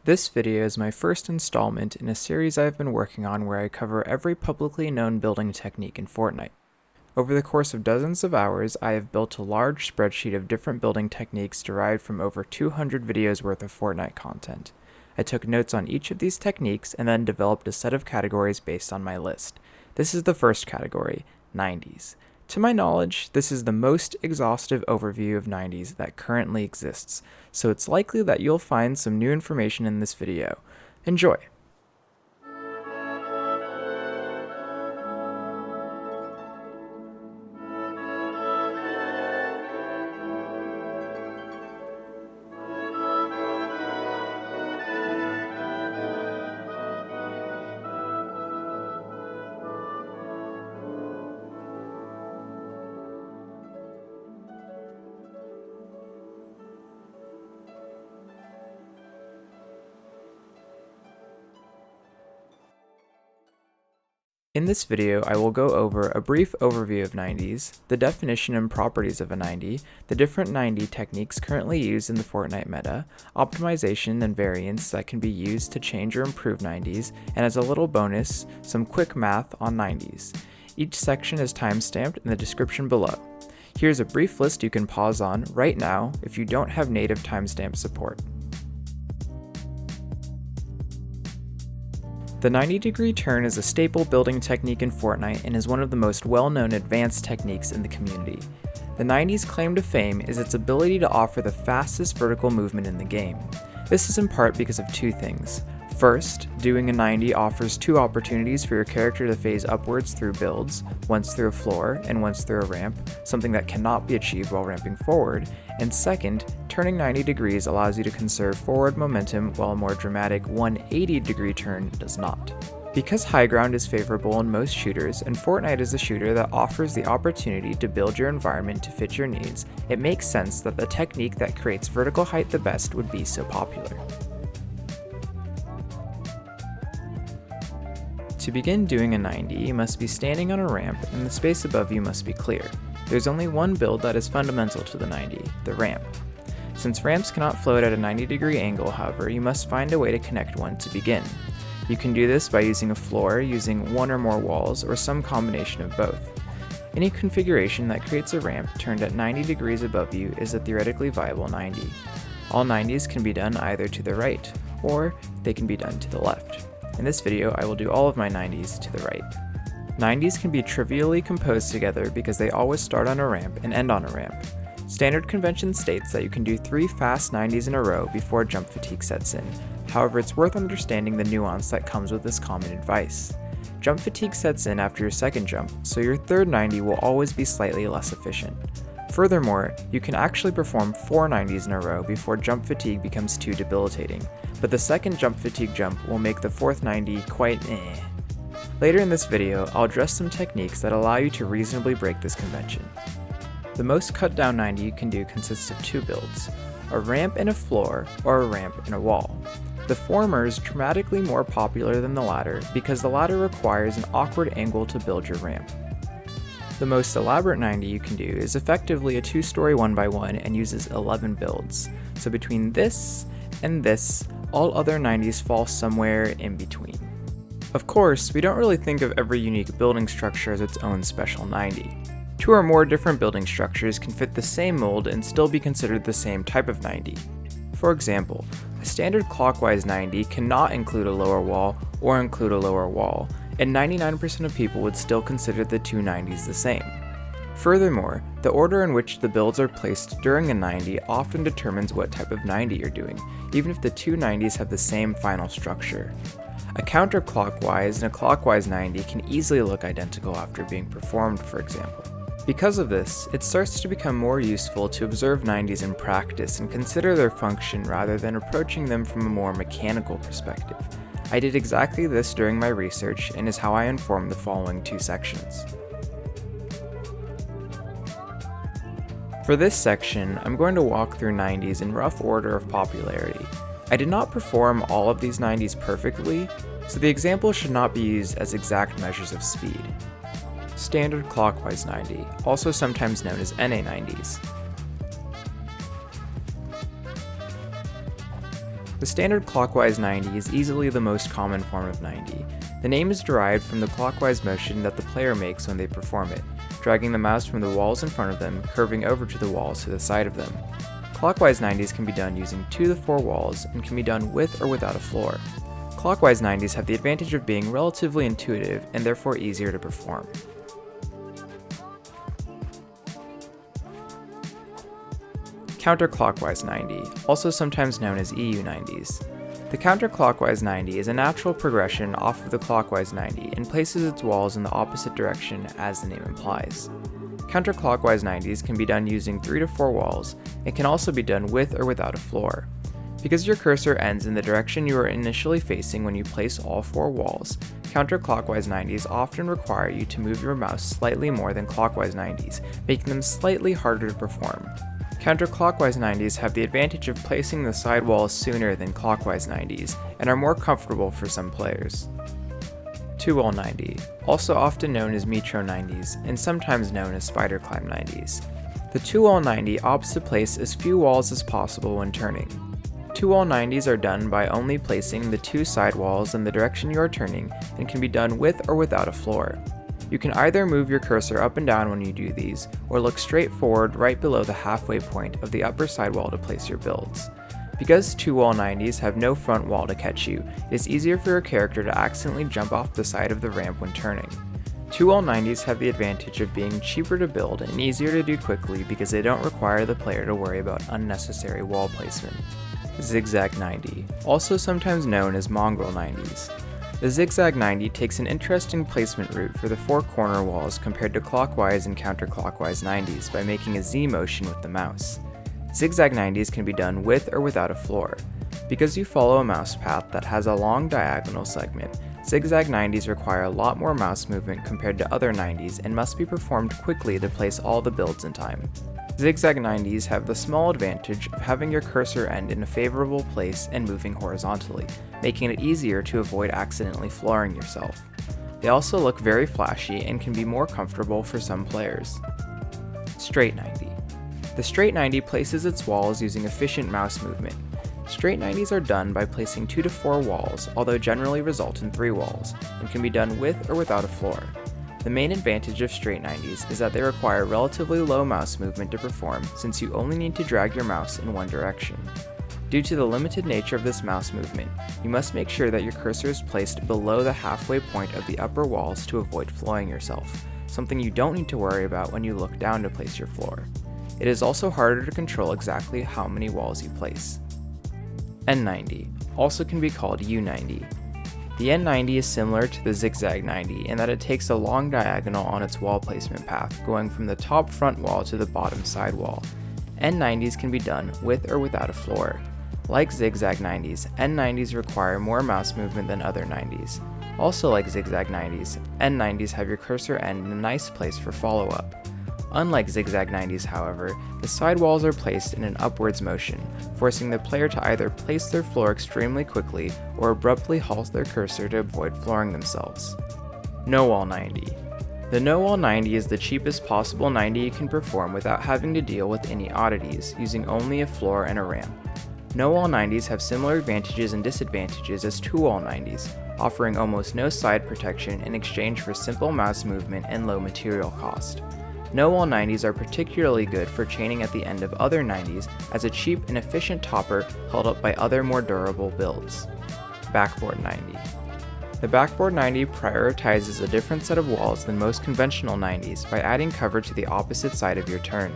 This video is my first installment in a series I've been working on where I cover every publicly known building technique in Fortnite. Over the course of dozens of hours, I have built a large spreadsheet of different building techniques derived from over 200 videos worth of Fortnite content. I took notes on each of these techniques and then developed a set of categories based on my list. This is the first category, 90s. To my knowledge, this is the most exhaustive overview of 90s that currently exists, so it's likely that you'll find some new information in this video. Enjoy! In this video, I will go over a brief overview of 90s, the definition and properties of a 90, the different 90 techniques currently used in the Fortnite meta, optimization and variants that can be used to change or improve 90s, and as a little bonus, some quick math on 90s. Each section is timestamped in the description below. Here's a brief list you can pause on right now if you don't have native timestamp support. The 90-degree turn is a staple building technique in Fortnite and is one of the most well-known advanced techniques in the community. The 90's claim to fame is its ability to offer the fastest vertical movement in the game. This is in part because of two things. First, doing a 90 offers two opportunities for your character to phase upwards through builds, once through a floor and once through a ramp, something that cannot be achieved while ramping forward, and second, turning 90 degrees allows you to conserve forward momentum while a more dramatic 180-degree turn does not. Because high ground is favorable in most shooters, and Fortnite is a shooter that offers the opportunity to build your environment to fit your needs, it makes sense that the technique that creates vertical height the best would be so popular. To begin doing a 90, you must be standing on a ramp and the space above you must be clear. There's only one build that is fundamental to the 90, the ramp. Since ramps cannot float at a 90-degree angle, however, you must find a way to connect one to begin. You can do this by using a floor, using one or more walls, or some combination of both. Any configuration that creates a ramp turned at 90 degrees above you is a theoretically viable 90. All 90s can be done either to the right, or they can be done to the left. In this video, I will do all of my 90s to the right. 90s can be trivially composed together because they always start on a ramp and end on a ramp. Standard convention states that you can do 3 fast 90s in a row before jump fatigue sets in. However, it's worth understanding the nuance that comes with this common advice. Jump fatigue sets in after your second jump, so your third 90 will always be slightly less efficient. Furthermore, you can actually perform 4 90s in a row before jump fatigue becomes too debilitating, but the second jump fatigue jump will make the fourth 90 quite eh. Later in this video, I'll address some techniques that allow you to reasonably break this convention. The most cut down 90 you can do consists of 2 builds, a ramp and a floor, or a ramp and a wall. The former is dramatically more popular than the latter because the latter requires an awkward angle to build your ramp. The most elaborate 90 you can do is effectively a 2-story 1x1 and uses 11 builds. So between this and this, all other 90s fall somewhere in between. Of course, we don't really think of every unique building structure as its own special 90. 2 or more different building structures can fit the same mold and still be considered the same type of 90. For example, a standard clockwise 90 cannot include a lower wall or include a lower wall, and 99% of people would still consider the 2 90s the same. Furthermore, the order in which the builds are placed during a 90 often determines what type of 90 you're doing, even if the 2 90s have the same final structure. A counterclockwise and a clockwise 90 can easily look identical after being performed, for example. Because of this, it starts to become more useful to observe 90s in practice and consider their function rather than approaching them from a more mechanical perspective. I did exactly this during my research and is how I informed the following 2 sections. For this section, I'm going to walk through 90s in rough order of popularity. I did not perform all of these 90s perfectly, so the example should not be used as exact measures of speed. Standard clockwise 90, also sometimes known as NA 90s. The standard clockwise 90 is easily the most common form of 90. The name is derived from the clockwise motion that the player makes when they perform it, dragging the mouse from the walls in front of them, curving over to the walls to the side of them. Clockwise 90s can be done using 2 to 4 walls and can be done with or without a floor. Clockwise 90s have the advantage of being relatively intuitive and therefore easier to perform. Counterclockwise 90, also sometimes known as EU 90s. The counterclockwise 90 is a natural progression off of the clockwise 90 and places its walls in the opposite direction as the name implies. Counterclockwise 90s can be done using 3 to 4 walls and can also be done with or without a floor. Because your cursor ends in the direction you are initially facing when you place all 4 walls, counterclockwise 90s often require you to move your mouse slightly more than clockwise 90s, making them slightly harder to perform. Counterclockwise 90s have the advantage of placing the side walls sooner than clockwise 90s and are more comfortable for some players. 2-wall 90, also often known as Metro 90s and sometimes known as Spider Climb 90s. The 2-wall 90 opts to place as few walls as possible when turning. 2-wall 90s are done by only placing the 2 side walls in the direction you are turning and can be done with or without a floor. You can either move your cursor up and down when you do these, or look straight forward right below the halfway point of the upper sidewall to place your builds. Because 2-wall 90s have no front wall to catch you, it is easier for your character to accidentally jump off the side of the ramp when turning. 2-wall 90s have the advantage of being cheaper to build and easier to do quickly because they don't require the player to worry about unnecessary wall placement. Zig-Zag 90, also sometimes known as Mongraal 90s. The Zig-Zag 90 takes an interesting placement route for the 4 corner walls compared to clockwise and counterclockwise 90s by making a Z motion with the mouse. Zig-Zag 90s can be done with or without a floor. Because you follow a mouse path that has a long diagonal segment, Zig-Zag 90s require a lot more mouse movement compared to other 90s and must be performed quickly to place all the builds in time. Zig-Zag 90s have the small advantage of having your cursor end in a favorable place and moving horizontally, making it easier to avoid accidentally flooring yourself. They also look very flashy and can be more comfortable for some players. Straight 90. The straight 90 places its walls using efficient mouse movement. Straight 90s are done by placing 2 to 4 walls, although generally result in 3 walls, and can be done with or without a floor. The main advantage of straight 90s is that they require relatively low mouse movement to perform since you only need to drag your mouse in one direction. Due to the limited nature of this mouse movement, you must make sure that your cursor is placed below the halfway point of the upper walls to avoid flooring yourself, something you don't need to worry about when you look down to place your floor. It is also harder to control exactly how many walls you place. N90, also can be called U90. The N90 is similar to the Zig-Zag 90 in that it takes a long diagonal on its wall placement path, going from the top front wall to the bottom side wall. N90s can be done with or without a floor. Like Zig-Zag 90s, N90s require more mouse movement than other 90s. Also like Zig-Zag 90s, N90s have your cursor end in a nice place for follow-up. Unlike Zig-Zag 90s, however, the side walls are placed in an upwards motion, forcing the player to either place their floor extremely quickly or abruptly halt their cursor to avoid flooring themselves. No-wall 90. The no-wall 90 is the cheapest possible 90 you can perform without having to deal with any oddities, using only a floor and a ramp. No-wall 90s have similar advantages and disadvantages as 2-wall 90s, offering almost no side protection in exchange for simple mouse movement and low material cost. No-wall 90s are particularly good for chaining at the end of other 90s as a cheap and efficient topper held up by other more durable builds. Backboard 90. The Backboard 90 prioritizes a different set of walls than most conventional 90s by adding cover to the opposite side of your turn.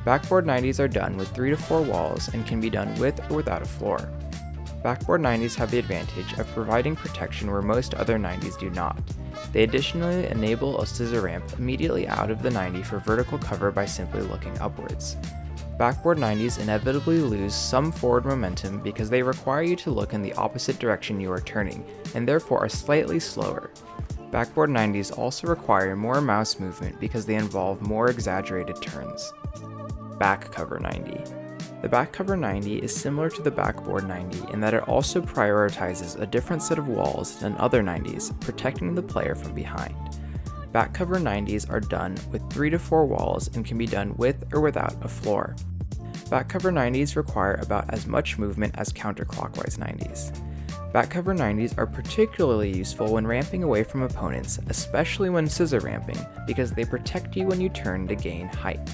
Backboard 90s are done with 3 to 4 walls and can be done with or without a floor. Backboard 90s have the advantage of providing protection where most other 90s do not. They additionally enable a scissor ramp immediately out of the 90 for vertical cover by simply looking upwards. Backboard 90s inevitably lose some forward momentum because they require you to look in the opposite direction you are turning, and therefore are slightly slower. Backboard 90s also require more mouse movement because they involve more exaggerated turns. Back cover 90. The back cover 90 is similar to the backboard 90 in that it also prioritizes a different set of walls than other 90s, protecting the player from behind. Back cover 90s are done with 3 to 4 walls and can be done with or without a floor. Back cover 90s require about as much movement as counterclockwise 90s. Back cover 90s are particularly useful when ramping away from opponents, especially when scissor ramping, because they protect you when you turn to gain height.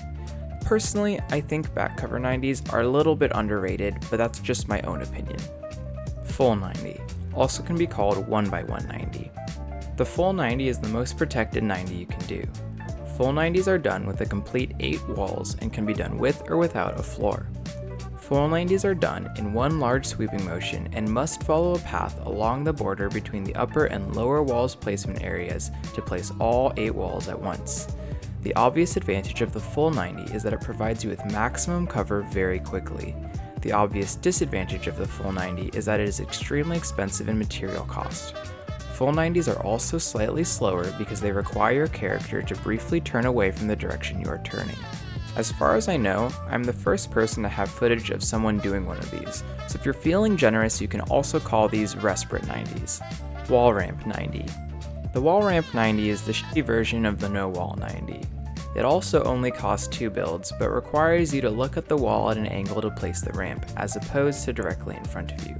Personally, I think back cover 90s are a little bit underrated, but that's just my own opinion. Full 90, also can be called 1x1 90. The full 90 is the most protected 90 you can do. Full 90s are done with a complete 8 walls and can be done with or without a floor. Full 90s are done in one large sweeping motion and must follow a path along the border between the upper and lower walls placement areas to place all 8 walls at once. The obvious advantage of the full 90 is that it provides you with maximum cover very quickly. The obvious disadvantage of the full 90 is that it is extremely expensive in material cost. Full 90s are also slightly slower because they require your character to briefly turn away from the direction you are turning. As far as I know, I'm the first person to have footage of someone doing one of these, so if you're feeling generous you can also call these respite 90s. Wall ramp 90. The wall ramp 90 is the shitty version of the no wall 90. It also only costs 2 builds, but requires you to look at the wall at an angle to place the ramp, as opposed to directly in front of you.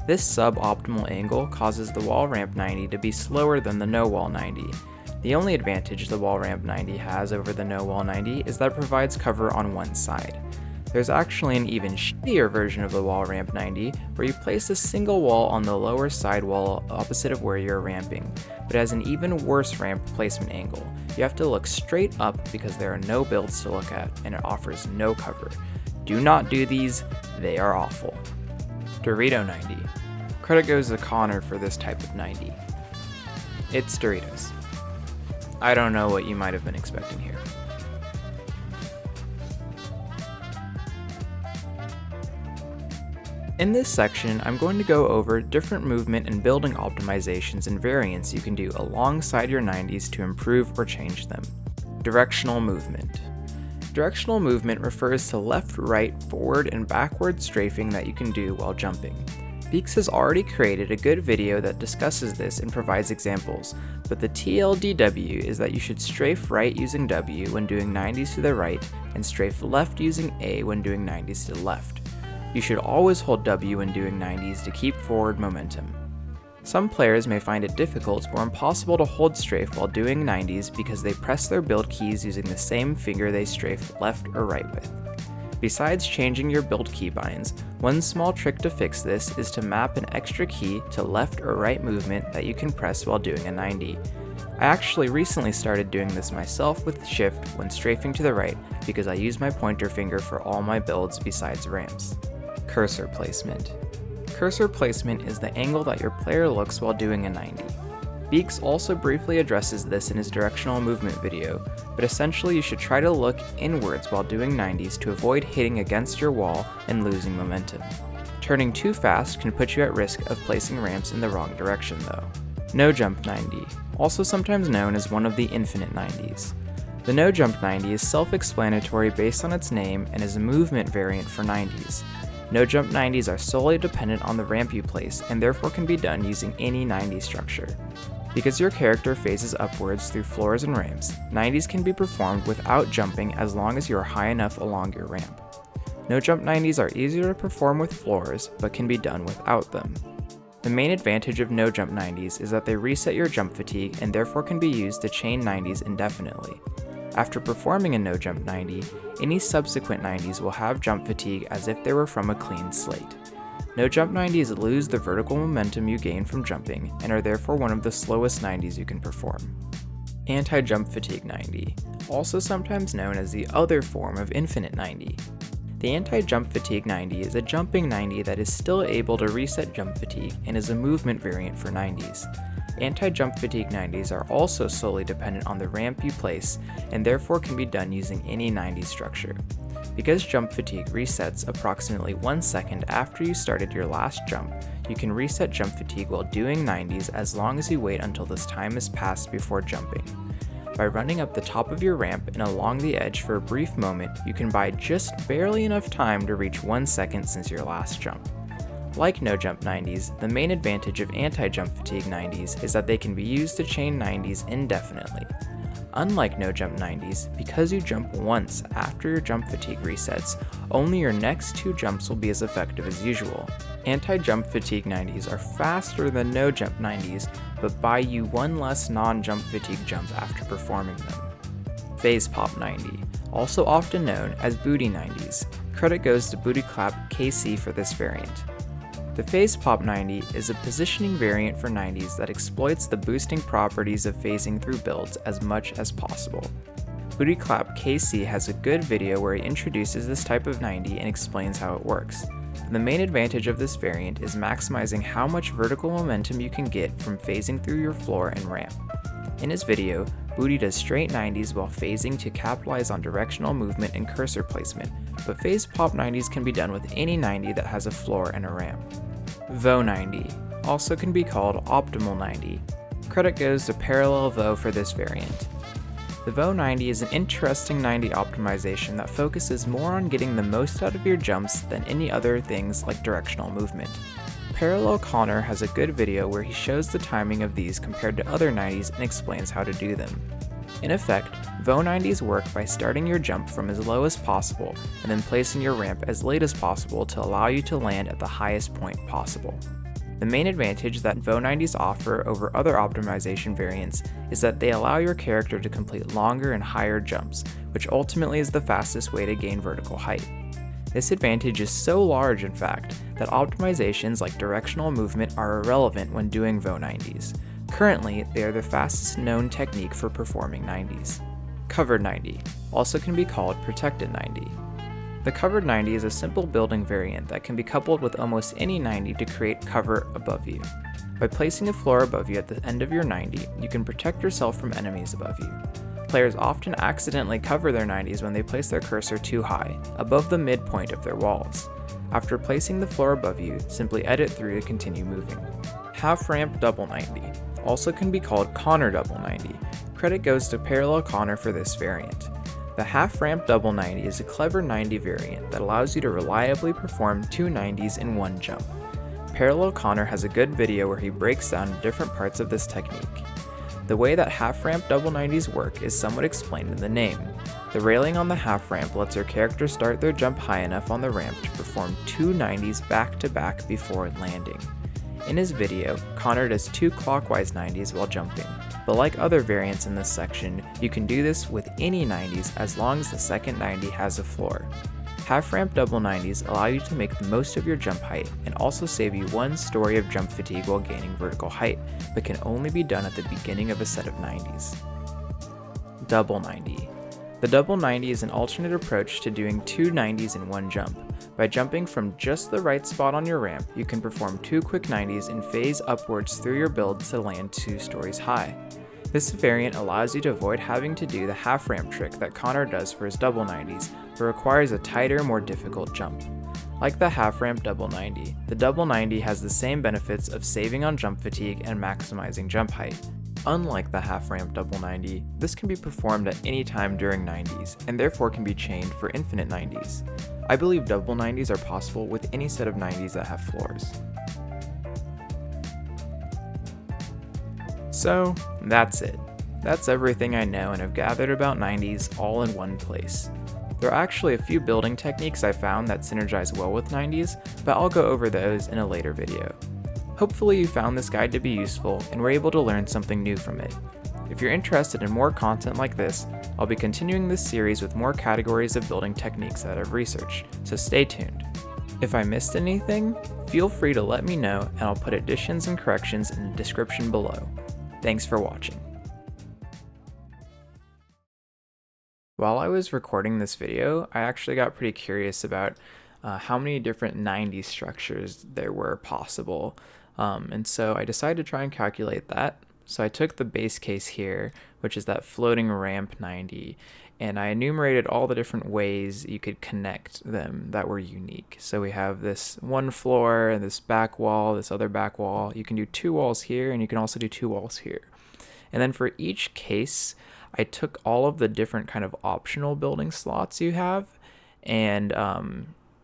This suboptimal angle causes the wall ramp 90 to be slower than the no wall 90. The only advantage the wall ramp 90 has over the no wall 90 is that it provides cover on one side. There's actually an even shittier version of the wall ramp 90 where you place a single wall on the lower side wall opposite of where you're ramping, but it has an even worse ramp placement angle. You have to look straight up because there are no builds to look at and it offers no cover. Do not do these, they are awful. Dorito 90. Credit goes to Cnnr for this type of 90. It's Doritos. I don't know what you might have been expecting here. In this section, I'm going to go over different movement and building optimizations and variants you can do alongside your 90s to improve or change them. Directional movement. Directional movement refers to left, right, forward, and backward strafing that you can do while jumping. Beaks has already created a good video that discusses this and provides examples, but the TLDW is that you should strafe right using W when doing 90s to the right, and strafe left using A when doing 90s to the left. You should always hold W when doing 90s to keep forward momentum. Some players may find it difficult or impossible to hold strafe while doing 90s because they press their build keys using the same finger they strafe left or right with. Besides changing your build keybinds, one small trick to fix this is to map an extra key to left or right movement that you can press while doing a 90. I actually recently started doing this myself with shift when strafing to the right because I use my pointer finger for all my builds besides ramps. Cursor placement. Cursor placement is the angle that your player looks while doing a 90. Beaks also briefly addresses this in his directional movement video, but essentially you should try to look inwards while doing 90s to avoid hitting against your wall and losing momentum. Turning too fast can put you at risk of placing ramps in the wrong direction though. No jump 90, also sometimes known as one of the infinite 90s. The no jump 90 is self-explanatory based on its name and is a movement variant for 90s. No jump 90s are solely dependent on the ramp you place and therefore can be done using any 90 structure. Because your character phases upwards through floors and ramps, 90s can be performed without jumping as long as you are high enough along your ramp. No jump 90s are easier to perform with floors, but can be done without them. The main advantage of no jump 90s is that they reset your jump fatigue and therefore can be used to chain 90s indefinitely. After performing a no jump 90, any subsequent 90s will have jump fatigue as if they were from a clean slate. No jump 90s lose the vertical momentum you gain from jumping and are therefore one of the slowest 90s you can perform. Anti-jump fatigue 90, also sometimes known as the other form of infinite 90. The anti-jump fatigue 90 is a jumping 90 that is still able to reset jump fatigue and is a movement variant for 90s. Anti-jump fatigue 90s are also solely dependent on the ramp you place and therefore can be done using any 90 structure. Because jump fatigue resets approximately 1 second after you started your last jump, you can reset jump fatigue while doing 90s as long as you wait until this time is passed before jumping. By running up the top of your ramp and along the edge for a brief moment, you can buy just barely enough time to reach 1 second since your last jump. Like no jump 90s, the main advantage of anti-jump fatigue 90s is that they can be used to chain 90s indefinitely. Unlike no jump 90s, because you jump once after your jump fatigue resets, only your next 2 jumps will be as effective as usual. Anti-jump fatigue 90s are faster than no jump 90s, but buy you 1 less non-jump fatigue jump after performing them. Phase Pop 90, also often known as Booty 90s. Credit goes to Booty Clap KC for this variant. The Phase Pop 90 is a positioning variant for 90s that exploits the boosting properties of phasing through builds as much as possible. Booty Clap KC has a good video where he introduces this type of 90 and explains how it works. The main advantage of this variant is maximizing how much vertical momentum you can get from phasing through your floor and ramp. In his video, Booty does straight 90s while phasing to capitalize on directional movement and cursor placement, but Phase Pop 90s can be done with any 90 that has a floor and a ramp. VO 90, also can be called Optimal 90. Credit goes to Parallel VO for this variant. The VO 90 is an interesting 90 optimization that focuses more on getting the most out of your jumps than any other things like directional movement. Parallel Cnnr has a good video where he shows the timing of these compared to other 90s and explains how to do them. In effect, VO 90s work by starting your jump from as low as possible and then placing your ramp as late as possible to allow you to land at the highest point possible. The main advantage that VO 90s offer over other optimization variants is that they allow your character to complete longer and higher jumps, which ultimately is the fastest way to gain vertical height. This advantage is so large, in fact, that optimizations like directional movement are irrelevant when doing VO 90s. Currently, they are the fastest known technique for performing 90s. Covered 90, also can be called Protected 90. The Covered 90 is a simple building variant that can be coupled with almost any 90 to create cover above you. By placing a floor above you at the end of your 90, you can protect yourself from enemies above you. Players often accidentally cover their 90s when they place their cursor too high, above the midpoint of their walls. After placing the floor above you, simply edit through to continue moving. Half Ramp Double 90, also can be called Cnnr Double 90. Credit goes to Parallel Cnnr for this variant. The Half Ramp Double 90 is a clever 90 variant that allows you to reliably perform 2 90s in one jump. Parallel Cnnr has a good video where he breaks down different parts of this technique. The way that half ramp double 90s work is somewhat explained in the name. The railing on the half ramp lets your character start their jump high enough on the ramp to perform 2 90s back to back before landing. In his video, Cnnr does 2 clockwise 90s while jumping, but like other variants in this section, you can do this with any 90s as long as the second 90 has a floor. Half ramp double 90s allow you to make the most of your jump height and also save you 1 story of jump fatigue while gaining vertical height, but can only be done at the beginning of a set of 90s. Double 90. The double 90 is an alternate approach to doing 2 90s in one jump. By jumping from just the right spot on your ramp, you can perform 2 quick 90s and phase upwards through your build to land 2 stories high. This variant allows you to avoid having to do the half ramp trick that Cnnr does for his double 90s, but requires a tighter, more difficult jump. Like the half ramp double 90, the double 90 has the same benefits of saving on jump fatigue and maximizing jump height. Unlike the half ramp double 90, this can be performed at any time during 90s, and therefore can be chained for infinite 90s. I believe double 90s are possible with any set of 90s that have floors. So, that's it. That's everything I know and have gathered about 90s all in one place. There are actually a few building techniques I found that synergize well with 90s, but I'll go over those in a later video. Hopefully you found this guide to be useful and were able to learn something new from it. If you're interested in more content like this, I'll be continuing this series with more categories of building techniques that I've researched, so stay tuned. If I missed anything, feel free to let me know and I'll put additions and corrections in the description below. Thanks for watching. While I was recording this video, I actually got pretty curious about how many different 90 structures there were possible. And so I decided to try and calculate that. So I took the base case here, which is that floating ramp 90, and I enumerated all the different ways you could connect them that were unique. So we have this one floor, this back wall, this other back wall. You can do 2 walls here, and you can also do 2 walls here. And then for each case, I took all of the different kind of optional building slots you have and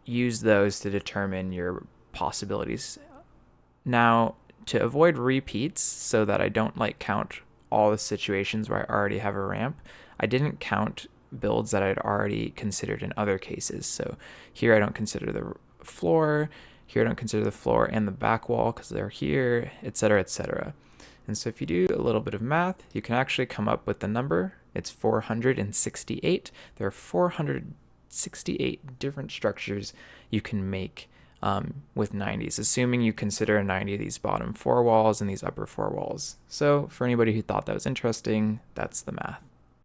used those to determine your possibilities. Now, to avoid repeats so that I don't count all the situations where I already have a ramp. I didn't count builds that I'd already considered in other cases. So here I don't consider the floor, here I don't consider the floor and the back wall because they're here, etc., etc. And so if you do a little bit of math, you can actually come up with the number. It's 468. There are 468 different structures you can make with 90s, assuming you consider a 90 these bottom 4 walls and these upper 4 walls. So for anybody who thought that was interesting, that's the math.